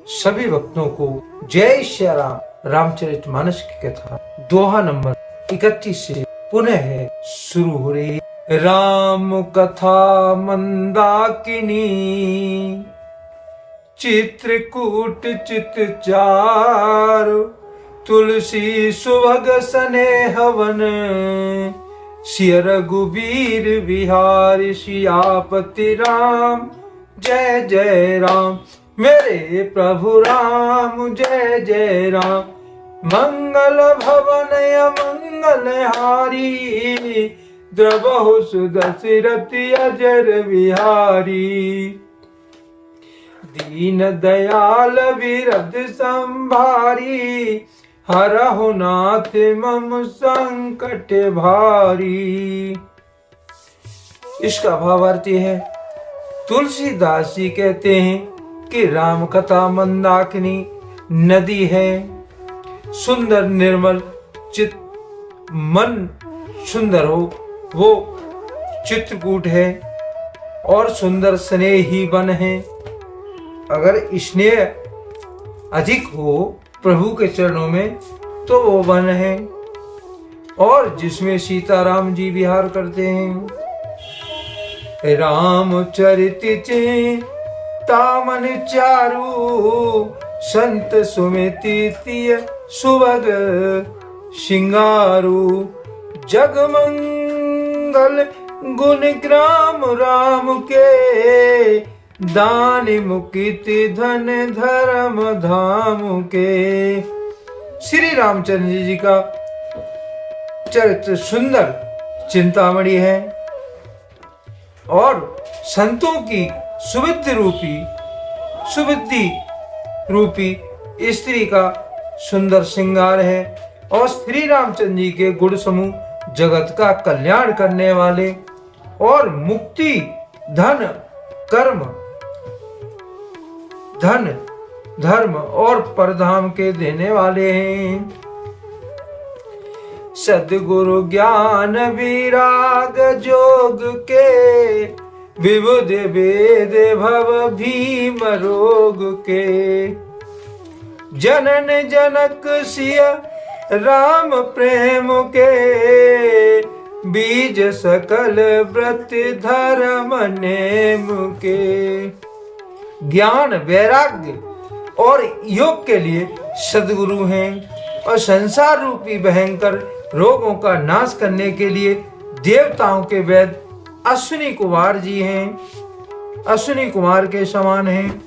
सभी भक्तों को जय श्री राम। रामचरितमानस की कथा दोहा नंबर 31 से पुनः शुरू हो रही है। राम कथा मंदाकिनी चित्रकूट चित चार, तुलसी सुभग स्नेह वन, सिय रघुबीर बिहारी, सियापति राम जय जय राम। मेरे प्रभु राम जय जय राम। मंगल भवन मंगल हारी, द्रवहु सुदशरथि अजर बिहारी। दीन दयाल विरद संभारी, हरहु नाथ मम संकट भारी। इसका भावार्थ है, तुलसीदास जी कहते हैं कि राम कथा मंदाकिनी नदी है, सुंदर निर्मल चित मन सुंदर हो वो चित्रकूट है, और सुंदर स्नेही वन है। अगर स्नेह अधिक हो प्रभु के चरणों में तो वो वन है, और जिसमें सीताराम जी विहार करते हैं। रामचरित तामन चारु, संत सुमिति सुभग सिंगारू। जगमंगल गुण ग्राम राम के, दान मुक्ति धन धर्म धाम के। श्री रामचंद्र जी का चरित्र सुंदर चिंतामणि है, और संतों की सुबुद्धि रूपी स्त्री का सुंदर श्रृंगार है, और श्री रामचंद्र जी के गुण समूह जगत का कल्याण करने वाले और मुक्ति धन कर्म धन धर्म और परधाम के देने वाले हैं। सद्गुरु ज्ञान विराग जोग के, विबुध वेद भव भीम रोग के। जनन जनक सिय राम प्रेम के, बीज सकल व्रत धर्म नेम के। ज्ञान वैराग्य और योग के लिए सद्गुरु हैं, और संसार रूपी भयंकर रोगों का नाश करने के लिए देवताओं के वैद्य अश्विनी कुमार जी हैं। अश्विनी कुमार के समान हैं।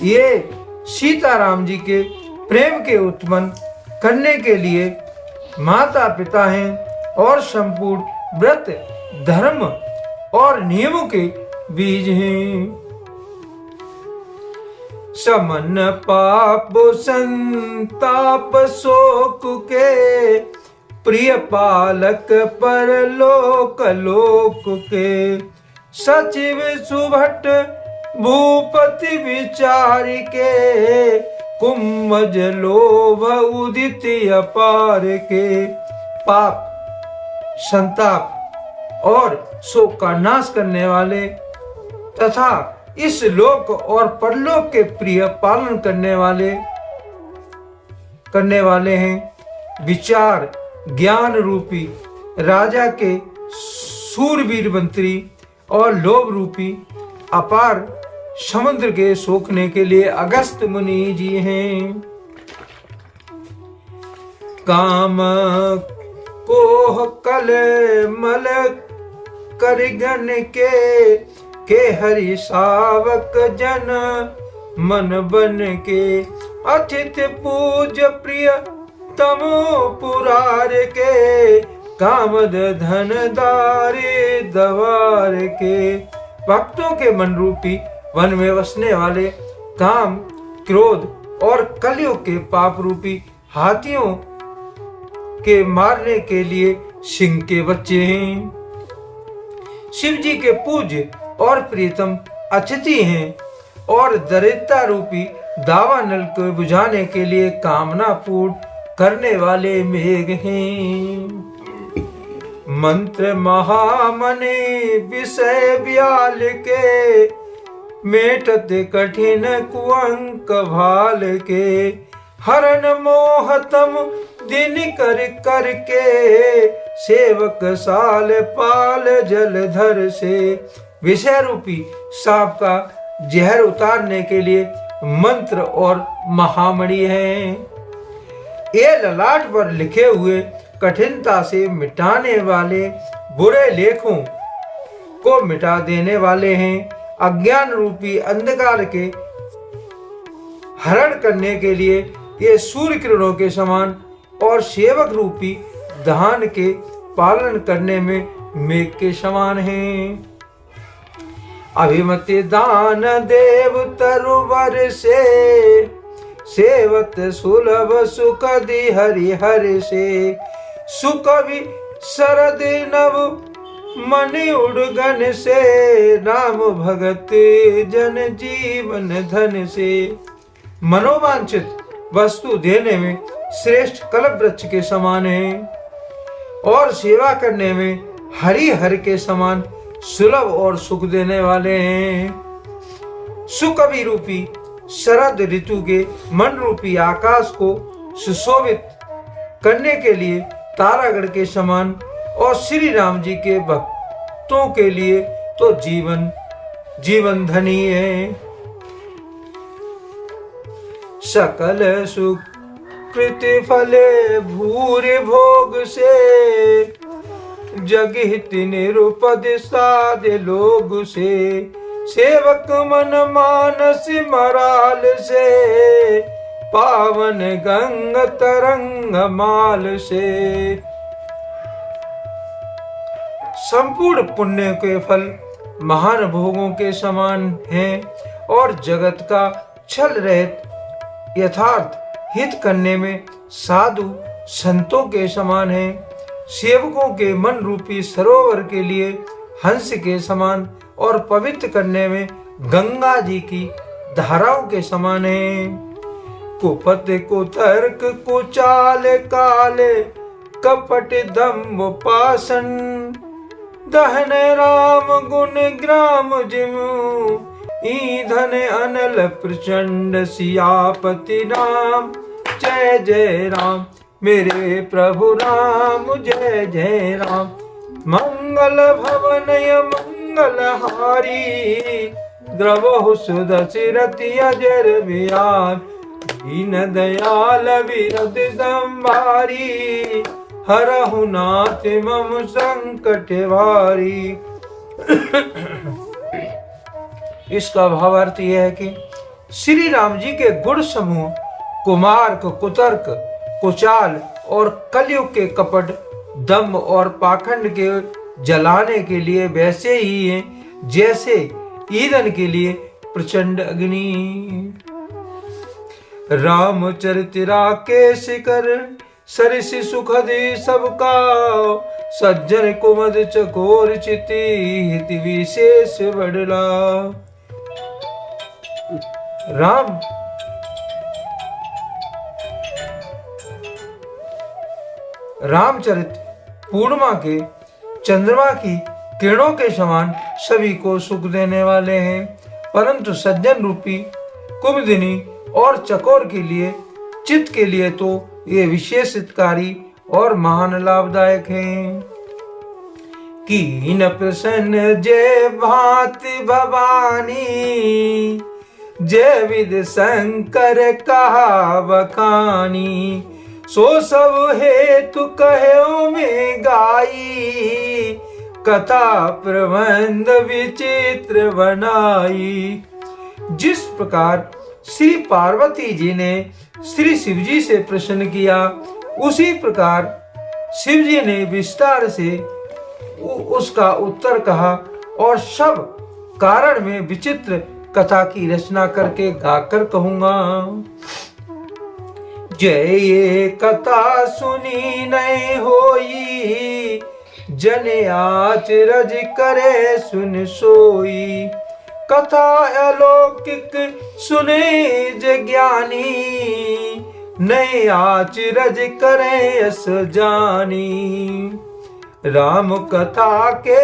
ये सीताराम जी के प्रेम के उत्पन्न करने के लिए माता पिता हैं, और संपूर्ण व्रत धर्म और नियमों के बीज हैं। समन पाप संताप शोक के, प्रिय पालक पर लोक लोक के। सचिव सुभट भूपति विचार के, कुंभज लोभ उदित अपार के। पाप संताप और शोक का नाश करने वाले तथा इस लोक और परलोक के प्रिय पालन करने वाले हैं। विचार ज्ञान रूपी राजा के सूरवीर मंत्री, और लोभ रूपी अपार समुद्र के सोखने के लिए अगस्त मुनि जी हैं। काम कोह कल मल करगन के हरि सावक जन मन बन के। अतिथि पूज प्रिय तमो पुरार के, कामद धन दारे दवार के। भक्तों के मन रूपी वन में बसने वाले काम क्रोध और कलयुग के पाप रूपी हाथियों के मारने के लिए सिंह के बच्चे हैं। शिव जी के पूज्य और प्रीतम अतिथि हैं, और दरिद्रता रूपी दावा नल को बुझाने के लिए कामना पूर्ण करने वाले मेघ हैं। मंत्र महामने विषय ब्याल के, मेटत कठिन कुअंक भाल के, हरण मोहतम दिन कर कर के, सेवक साल पाल जलधर से। विषय रूपी सांप का जहर उतारने के लिए मंत्र और महामणि है। ये ललाट पर लिखे हुए कठिनता से मिटाने वाले बुरे लेखों को मिटा देने वाले हैं। अज्ञान रूपी अंधकार के हरण करने के लिए ये सूर्य किरणों के समान और सेवक रूपी धान के पालन करने में मेघ के समान हैं। अभिमति दान देव तरुवर से, सेवत सुलभ सुख दी हरि हरि से। सुकवि शरद नव मन उड़गन से, राम भगत जन जीवन धन से। मनोवांछित वस्तु देने में श्रेष्ठ कल्प वृक्ष के समान है और सेवा करने में हरि हर के समान सुलभ और सुख देने वाले हैं। सुकवि रूपी शरद ऋतु के मन रूपी आकाश को सुशोभित करने के लिए तारागढ़ के समान और श्री राम जी के भक्तों के लिए तो जीवन धनी है। सकल सुकृति फले भूरि भोग से, जगित निरुपद साध लोग से। सेवक मन मानस मराल से, पावन गंग तरंग माल से। संपूर्ण पुण्य के फल महान भोगों के समान हैं और जगत का छल रहित यथार्थ हित करने में साधु संतों के समान हैं। सेवकों के मन रूपी सरोवर के लिए हंस के समान और पवित्र करने में गंगा जी की धाराओं के समान है। कुपत कुतर्क कुचाल काले, कपट दम्भ पासन। दहन राम गुण ग्राम जिमु, ईंधन अनल प्रचंड। सियापति राम जय जय राम, मेरे प्रभु राम जय जय राम। मंगल भवनय मंगलहारी, द्रवहु सुदशरथ अजर बिहार। दीन दयाल विरद संभारी, हरहु नाथ मम संकट भारी। इसका भावार्थ यह है कि श्री राम जी के गुण समूह कुमार्क, कुतर्क, कुचाल और कलयुग के कपट, दम्भ और पाखंड के जलाने के लिए वैसे ही हैं जैसे ईंधन के प्रचंड अग्नि। रामचरित राकेश कर, सरिस सुखदि सबका। सज्जन कुमद चकोर चिति, हित विशेष बड़ला। रामचरित पूर्णिमा के चंद्रमा की किरणों के समान सभी को सुख देने वाले हैं, परंतु सज्जन रूपी कुमुदिनी और चकोर के लिए, चित्त के लिए तो ये विशेष हितकारी और महान लाभदायक हैं। कीन प्रसन्न जय भांति भवानी, जय विद शंकर कहा बखानी। सो सब हेतु कहो में गाई, कथा प्रबंध विचित्र बनाई। जिस प्रकार श्री पार्वती जी ने श्री शिव जी से प्रश्न किया, उसी प्रकार शिव जी ने विस्तार से उसका उत्तर कहा और सब कारण में विचित्र कथा की रचना करके गाकर कहूंगा। जय ये कथा सुनी नहीं होई, जन आचरज करे सुन सोई। कथा अलौकिक सुने ज्ञानी, नहीं आचरज करे अस जानी। राम कथा के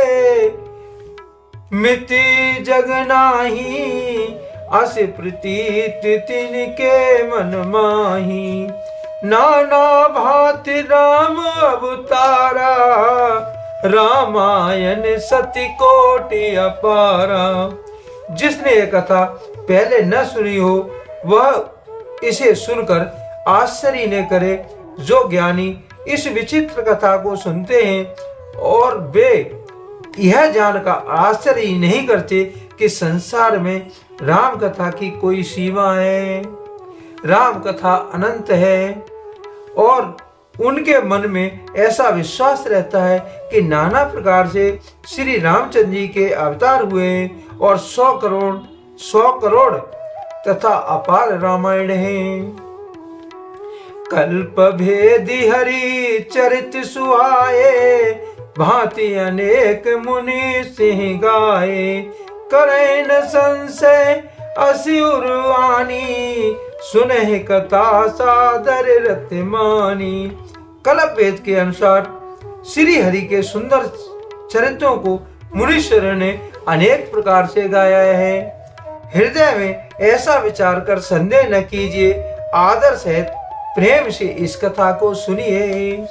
मिति जग नाही, अस प्रतीत तिनके मन माही। नाना भांति राम अवतारा, रामायण सती कोटि अपारा। जिसने ये कथा पहले न सुनी हो वह इसे सुनकर आश्चर्य न करे। जो ज्ञानी इस विचित्र कथा को सुनते हैं और वे यह जानकर आश्चर्य नहीं करते कि संसार में राम कथा की कोई सीमा है, राम कथा अनंत है, और उनके मन में ऐसा विश्वास रहता है कि नाना प्रकार से श्री रामचंद्र जी के अवतार हुए और 100 करोड़ तथा अपार रामायण हैं। कल्प भेदी हरि चरित सुहाए, भांति अनेक मुनि सिंह गाए। करे न संशय असुर वाणी, सुनहि कथा सादर रतिमानी। कल्प वेद के अनुसार श्री हरि के सुंदर चरित्रों को मुनीश्वर ने अनेक प्रकार से गाया है। हृदय में ऐसा विचार कर संदेह न कीजिए, आदर सहित प्रेम से इस कथा को सुनिए।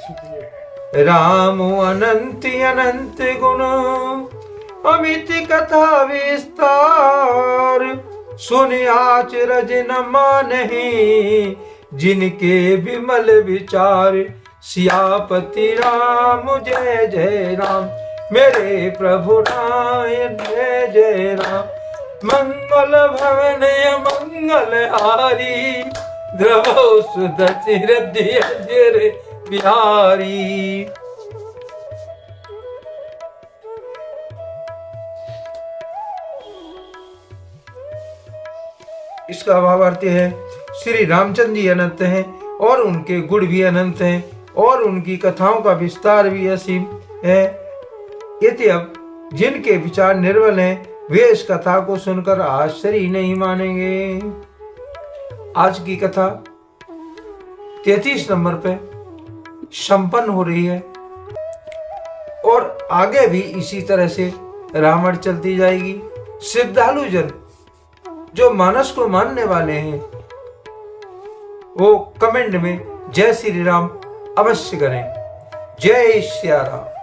राम अनंत अनंत गुण, अमित कथा विस्तार। सुन आचरज न मानहि, जिनके विमल विचार। सियापति राम जय जय राम, मेरे प्रभु राम जय जय राम। मंगल भवन मंगल हारी, द्रवो सुदति हृदय जय बिहारी। इसका भावार्थ है श्री रामचंद्र जी अनंत हैं और उनके गुण भी अनंत हैं और उनकी कथाओं का विस्तार भी असीम है। यदि अब जिनके विचार निर्मल हैं वे इस कथा को सुनकर आश्चर्य नहीं मानेंगे। आज की कथा 33 नंबर पे संपन्न हो रही है और आगे भी इसी तरह से रामायण चलती जाएगी। श्रद्धालु जन जो मानस को मानने वाले हैं वो कमेंट में जय श्री राम अवश्य करें। जय श्री राम।